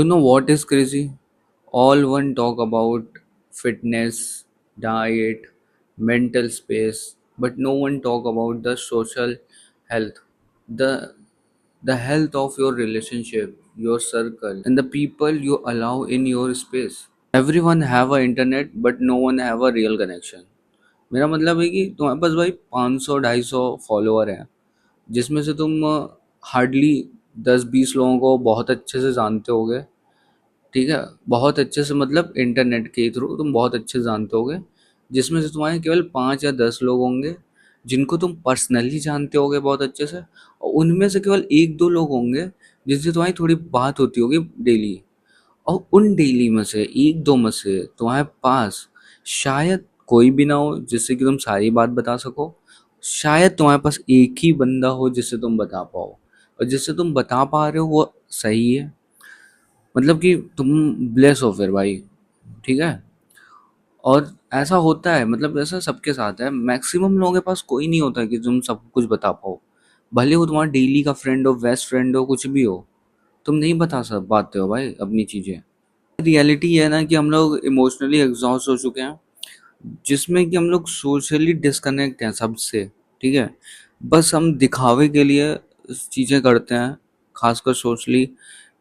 You know what is crazy? All one talk about fitness, diet, mental space, but no one talk about the social health, the the health of your relationship, your circle, and the people you allow in your space. Everyone have a internet, but no one have a real connection. मेरा मतलब है कि तुम्हारे पास भाई 500 250 follower हैं जिसमें से तुम हार्डली 10-20 लोगों को बहुत अच्छे से जानते होगे। ठीक है, बहुत अच्छे से मतलब इंटरनेट के थ्रू तुम बहुत अच्छे से जानते होगे, जिसमें से तुम्हारे केवल 5 या 10 लोग होंगे जिनको तुम पर्सनली जानते होगे बहुत अच्छे से, और उनमें से केवल 1-2 लोग होंगे जिनसे तुम्हारी थोड़ी बात होती होगी डेली। और उन डेली में से 1-2 में से तुम्हारे पास शायद कोई भी ना हो जिससे कि तुम सारी बात बता सको। शायद तुम्हारे पास एक ही बंदा हो जिससे तुम बता पाओ, और जिससे तुम बता पा रहे हो वो सही है। मतलब कि तुम ब्लेस हो फिर भाई। ठीक है। और ऐसा होता है, मतलब ऐसा सबके साथ है, मैक्सिमम लोगों के पास कोई नहीं होता कि तुम सब कुछ बता पाओ। भले वो तुम्हारा डेली का फ्रेंड हो, बेस्ट फ्रेंड हो, कुछ भी हो, तुम नहीं बता सब पाते हो भाई अपनी चीजें। रियलिटी ये है ना कि हम लोग इमोशनली एग्जॉस्ट हो चुके हैं, जिसमें कि हम लोग सोशली डिस्कनेक्ट हैं सबसे। ठीक है। बस हम दिखावे के लिए चीज़ें करते हैं, खासकर सोशली,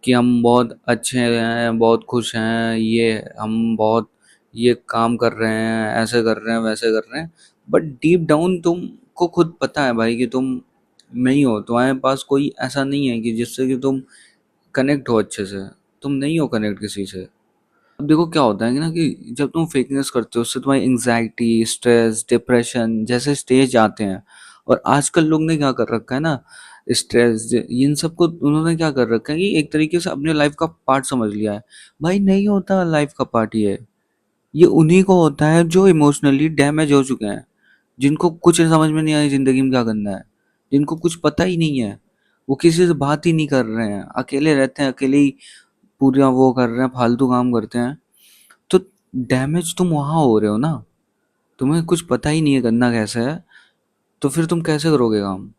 कि हम बहुत अच्छे हैं, बहुत खुश हैं, ये हम बहुत ये काम कर रहे हैं, ऐसे कर रहे हैं, वैसे कर रहे हैं। बट डीप डाउन तुमको खुद पता है भाई कि तुम नहीं हो, तुम्हारे पास कोई ऐसा नहीं है कि जिससे कि तुम कनेक्ट हो अच्छे से। तुम नहीं हो कनेक्ट किसी से। अब देखो क्या होता है कि ना, कि जब तुम फेकनेस करते हो उससे तुम्हारी एंग्जाइटी, स्ट्रेस, डिप्रेशन जैसे स्टेज आते हैं। और आजकल लोग ने क्या कर रखा है ना, स्ट्रेस इन सब को उन्होंने क्या कर रखा है कि एक तरीके से अपने लाइफ का पार्ट समझ लिया है। भाई नहीं होता लाइफ का पार्ट ये उन्हीं को होता है जो इमोशनली डैमेज हो चुके हैं, जिनको कुछ समझ में नहीं आया ज़िंदगी में क्या करना है, जिनको कुछ पता ही नहीं है। वो किसी से बात ही नहीं कर रहे हैं, अकेले रहते हैं, अकेले ही पूरा वो कर रहे हैं, फालतू काम करते हैं। तो डैमेज तुम वहाँ हो रहे हो ना, तुम्हें कुछ पता ही नहीं है करना कैसे है, तो फिर तुम कैसे करोगे काम।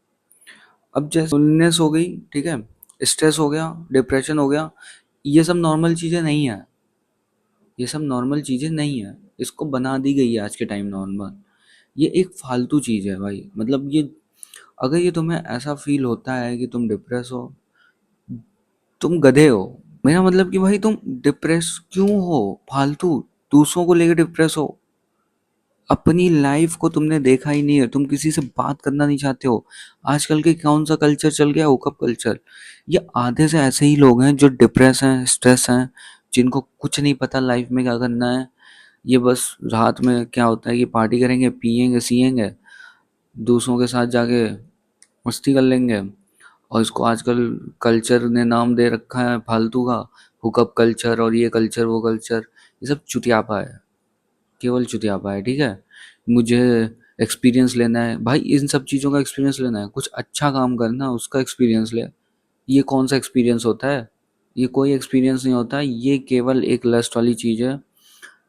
अब जैसे लोनलीनेस हो गई, ठीक है, स्ट्रेस हो गया, डिप्रेशन हो गया, ये सब नॉर्मल चीज़ें नहीं है। ये सब नॉर्मल चीज़ें नहीं है, इसको बना दी गई है आज के टाइम नॉर्मल। ये एक फालतू चीज़ है भाई। मतलब ये, अगर ये तुम्हें ऐसा फील होता है कि तुम डिप्रेस हो, तुम गधे हो। मेरा मतलब कि भाई तुम डिप्रेस क्यों हो फालतू, दूसरों को लेकर डिप्रेस हो। अपनी लाइफ को तुमने देखा ही नहीं है, तुम किसी से बात करना नहीं चाहते हो। आजकल के कौन सा कल्चर चल गया, हुकअप कल्चर। ये आधे से ऐसे ही लोग हैं जो डिप्रेस हैं, स्ट्रेस हैं, जिनको कुछ नहीं पता लाइफ में क्या करना है। ये बस रात में क्या होता है कि पार्टी करेंगे, पियेंगे, सिएंगे, दूसरों के साथ जाके मस्ती कर लेंगे। और इसको आजकल कल्चर ने नाम दे रखा है फालतू का, हुकअप कल्चर, और ये कल्चर वो कल्चर। ये सब चुतियापा है, केवल चुतियापा है। ठीक है। मुझे एक्सपीरियंस लेना है भाई, इन सब चीज़ों का एक्सपीरियंस लेना है, कुछ अच्छा काम करना उसका एक्सपीरियंस ले। ये कौन सा एक्सपीरियंस होता है? ये कोई एक्सपीरियंस नहीं होता, ये केवल एक लस्ट वाली चीज़ है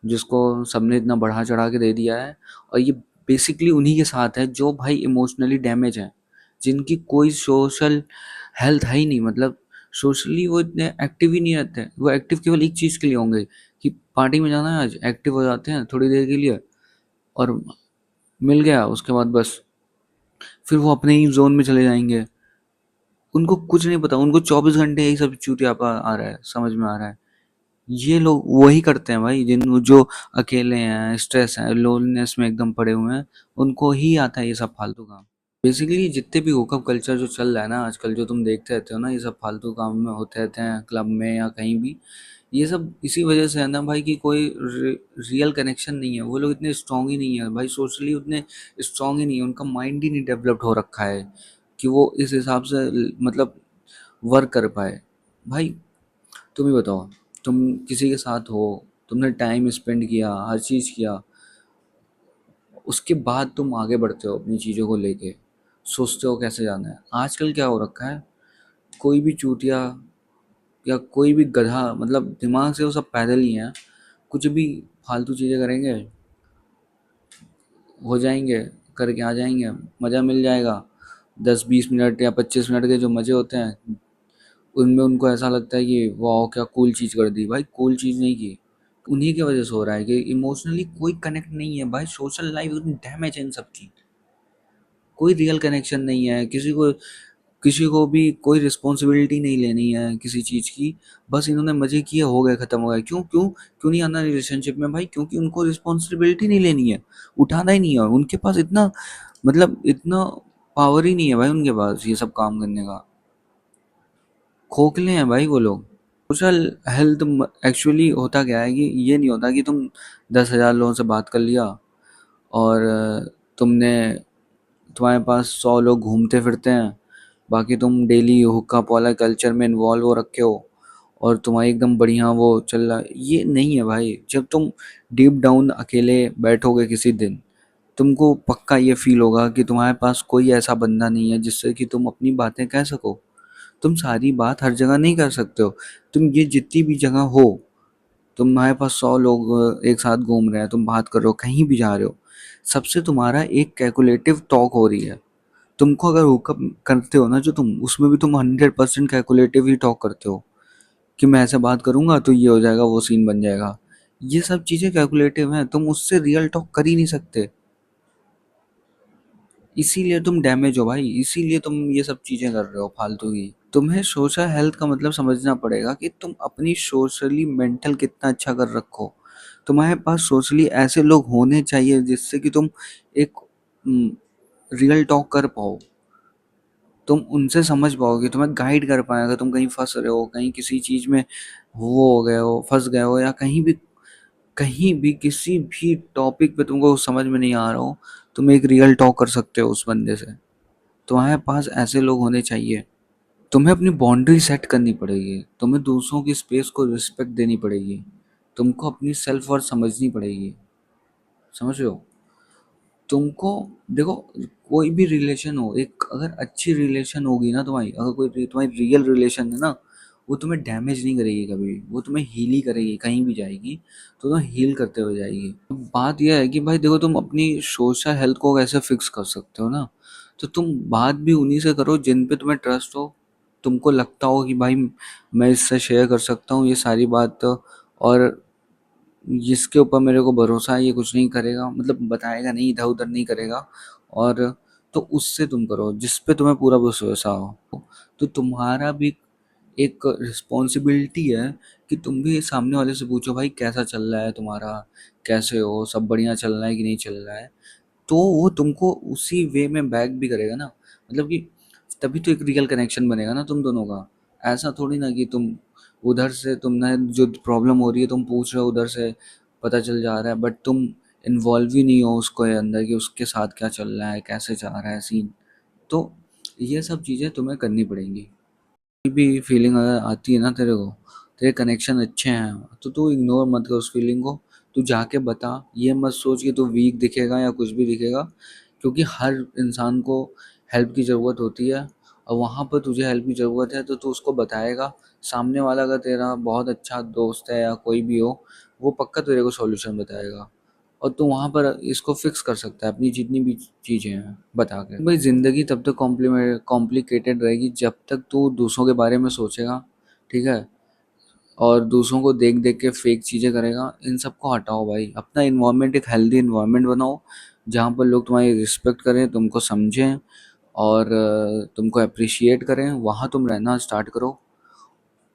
जिसको सबने इतना बढ़ा चढ़ा के दे दिया है। और ये बेसिकली उन्हीं के साथ है जो भाई इमोशनली डैमेज हैं, जिनकी कोई सोशल हेल्थ है ही नहीं। मतलब सोशली वो इतने एक्टिव ही नहीं रहते हैं। वो एक्टिव केवल एक चीज़ के लिए होंगे कि पार्टी में जाना है आज, एक्टिव हो जाते हैं थोड़ी देर के लिए, और मिल गया उसके बाद बस फिर वो अपने ही जोन में चले जाएंगे। उनको कुछ नहीं पता, उनको 24 घंटे यही सब चूतियापा आ रहा है, समझ में आ रहा है। ये लोग वही करते हैं भाई, जिन जो अकेले हैं, स्ट्रेस है, लोनलीनेस में एकदम पड़े हुए हैं, उनको ही आता है ये सब फालतू काम। बेसिकली जितने भी हुकअप कल्चर जो चल रहा है ना आजकल, जो तुम देखते रहते हो ना, ये सब फालतू काम में होते रहते हैं क्लब में या कहीं भी। ये सब इसी वजह से है ना भाई कि कोई रियल कनेक्शन नहीं है। वो लोग इतने स्ट्रांग ही नहीं है भाई, सोशली उतने स्ट्रांग ही नहीं है, उनका माइंड ही नहीं डेवलप्ड हो रखा है कि वो इस हिसाब से मतलब वर्क कर पाए। भाई तुम ही बताओ, तुम किसी के साथ हो, तुमने टाइम स्पेंड किया, हर चीज़ किया, उसके बाद तुम आगे बढ़ते हो अपनी चीज़ों को लेके, सोचते हो कैसे जाना है। आजकल क्या हो रखा है, कोई भी चूतिया या कोई भी गधा, मतलब दिमाग से वो सब पैदल ही हैं, कुछ भी फालतू चीज़ें करेंगे, हो जाएंगे, करके आ जाएंगे, मज़ा मिल जाएगा। 10-20 मिनट या 25 मिनट के जो मज़े होते हैं, उनमें उनको ऐसा लगता है कि वाह क्या कूल चीज़ कर दी। भाई कूल चीज़ नहीं की, उन्हीं की वजह से हो रहा है कि इमोशनली कोई कनेक्ट नहीं है भाई। सोशल लाइफ एकदम डैमेज है इन सब की। कोई रियल कनेक्शन नहीं है, किसी को भी कोई रिस्पॉन्सिबिलिटी नहीं लेनी है किसी चीज़ की। बस इन्होंने मज़े किए, हो गए, ख़त्म हो गए। क्यों क्यों क्यों नहीं आना रिलेशनशिप में भाई? क्योंकि उनको रिस्पॉन्सिबिलिटी नहीं लेनी है, उठाना ही नहीं है उनके पास इतना, मतलब इतना पावर ही नहीं है भाई उनके पास ये सब काम करने का। खोखले हैं भाई वो लोग। सोशल हेल्थ एक्चुअली होता क्या है कि ये नहीं होता कि तुम 10,000 लोगों से बात कर लिया और तुमने तुम्हारे पास 100 लोग घूमते फिरते हैं, बाकी तुम डेली हुक्का वाला कल्चर में इन्वॉल्व हो रखे हो और तुम्हारी एकदम बढ़िया वो चल रहा है। ये नहीं है भाई। जब तुम डीप डाउन अकेले बैठोगे किसी दिन, तुमको पक्का ये फील होगा कि तुम्हारे पास कोई ऐसा बंदा नहीं है जिससे कि तुम अपनी बातें कह सको। तुम सारी बात हर जगह नहीं कर सकते हो। तुम ये जितनी भी जगह हो, तुम्हारे पास 100 लोग एक साथ घूम रहे हैं, तुम बात कर रहे हो, कहीं भी जा रहे हो, सबसे तुम्हारा एक कैलकुलेटिव टॉक हो रही है। तुमको अगर हुकअप करते हो ना जो तुम, उसमें भी तुम 100% कैलकुलेटिव ही टॉक करते हो कि मैं ऐसे बात करूंगा तो ये हो जाएगा, वो सीन बन जाएगा। ये सब चीज़ें कैलकुलेटिव हैं, तुम उससे रियल टॉक कर ही नहीं सकते। इसीलिए तुम डैमेज हो भाई, इसीलिए तुम ये सब चीज़ें कर रहे हो फालतू की। तुम्हें सोशल हेल्थ का मतलब समझना पड़ेगा कि तुम अपनी सोशली मेंटल कितना अच्छा कर रखो। तुम्हारे पास सोशली ऐसे लोग होने चाहिए जिससे कि तुम एक रियल टॉक कर पाओ। तुम उनसे समझ पाओगे, तुम्हें गाइड कर पाए। अगर तुम कहीं फंस रहे हो, कहीं किसी चीज़ में वो हो गए हो, फंस गए हो, या कहीं भी किसी भी टॉपिक पे तुमको समझ में नहीं आ रहा हो, तुम एक रियल टॉक कर सकते हो उस बंदे से। तुम्हारे पास ऐसे लोग होने चाहिए। तुम्हें अपनी बाउंड्री सेट करनी पड़ेगी, तुम्हें दूसरों की स्पेस को रिस्पेक्ट देनी पड़ेगी, तुमको अपनी सेल्फ वर्थ समझनी पड़ेगी। समझ रहे हो? तुमको देखो, कोई भी रिलेशन हो, एक अगर अच्छी रिलेशन होगी ना तुम्हारी, अगर तुम्हारी रियल रिलेशन है ना, वो तुम्हें डैमेज नहीं करेगी कभी भी, वो तुम्हें हील ही करेगी। कहीं भी जाएगी तो तुम्हें हील करते हुए जाएगी। बात यह है कि भाई देखो, तुम अपनी सोशल हेल्थ को कैसे फिक्स कर सकते हो ना, तो तुम बात भी उन्हीं से करो जिन पे तुम्हें ट्रस्ट हो। तुमको लगता हो कि भाई मैं इससे शेयर कर सकता हूँ ये सारी बात, और जिसके ऊपर मेरे को भरोसा है ये कुछ नहीं करेगा, मतलब बताएगा नहीं, इधर उधर नहीं करेगा। और तो उससे तुम करो जिस पे तुम्हें पूरा भरोसा हो। तो तुम्हारा भी एक रिस्पॉन्सिबिलिटी है कि तुम भी सामने वाले से पूछो, भाई कैसा चल रहा है तुम्हारा, कैसे हो, सब बढ़िया चल रहा है कि नहीं चल रहा है। तो वो तुमको उसी वे में बैक भी करेगा ना, मतलब कि तभी तो एक रियल कनेक्शन बनेगा ना तुम दोनों का। ऐसा थोड़ी ना कि तुम उधर से, तुमने जो प्रॉब्लम हो रही है तुम पूछ रहे हो उधर से, पता चल जा रहा है, बट तुम इन्वॉल्व ही नहीं हो उसको अंदर कि उसके साथ क्या चल रहा है, कैसे जा रहा है सीन। तो ये सब चीज़ें तुम्हें करनी पड़ेंगी। कोई भी फीलिंग अगर आती है ना तेरे को, तेरे कनेक्शन अच्छे हैं, तो तू इग्नोर मत कर उस फीलिंग को। तू जाके बता, ये मत सोच कि तू वीक दिखेगा या कुछ भी दिखेगा, क्योंकि हर इंसान को हेल्प की ज़रूरत होती है। और वहाँ पर तुझे हेल्प की ज़रूरत है तो तू उसको बताएगा। सामने वाला अगर तेरा बहुत अच्छा दोस्त है या कोई भी हो, वो पक्का तेरे को सॉल्यूशन बताएगा। और तू वहाँ पर इसको फिक्स कर सकता है अपनी जितनी भी चीज़ें हैं बता के। भाई ज़िंदगी तब तक कॉम्प्लिकेटेड रहेगी जब तक तू दूसरों के बारे में सोचेगा, ठीक है, और दूसरों को देख देख के फेक चीज़ें करेगा। इन सबको हटाओ भाई, अपना इन्वायरमेंट एक हेल्दी इन्वायरमेंट बनाओ जहाँ पर लोग तुम्हारी रिस्पेक्ट करें, तुमको समझें और तुमको अप्रिशिएट करें। वहाँ तुम रहना स्टार्ट करो,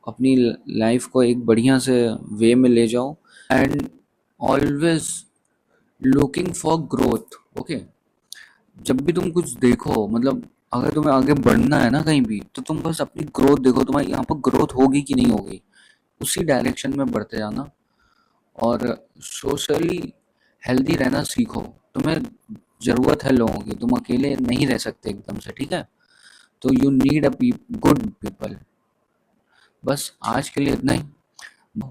अपनी लाइफ को एक बढ़िया से वे में ले जाओ। And always looking for growth. Okay, जब भी तुम कुछ देखो, मतलब अगर तुम्हें आगे बढ़ना है ना कहीं भी, तो तुम बस अपनी ग्रोथ देखो, तुम्हारी यहाँ पर ग्रोथ होगी कि नहीं होगी, उसी डायरेक्शन में बढ़ते जाना। और सोशली हेल्दी रहना सीखो। तुम्हें ज़रूरत है लोगों की, तुम अकेले नहीं रह सकते एकदम से, ठीक है? तो you need a good people. बस आज के लिए इतना ही।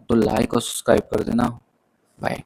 तो लाइक और सब्सक्राइब कर देना। बाय।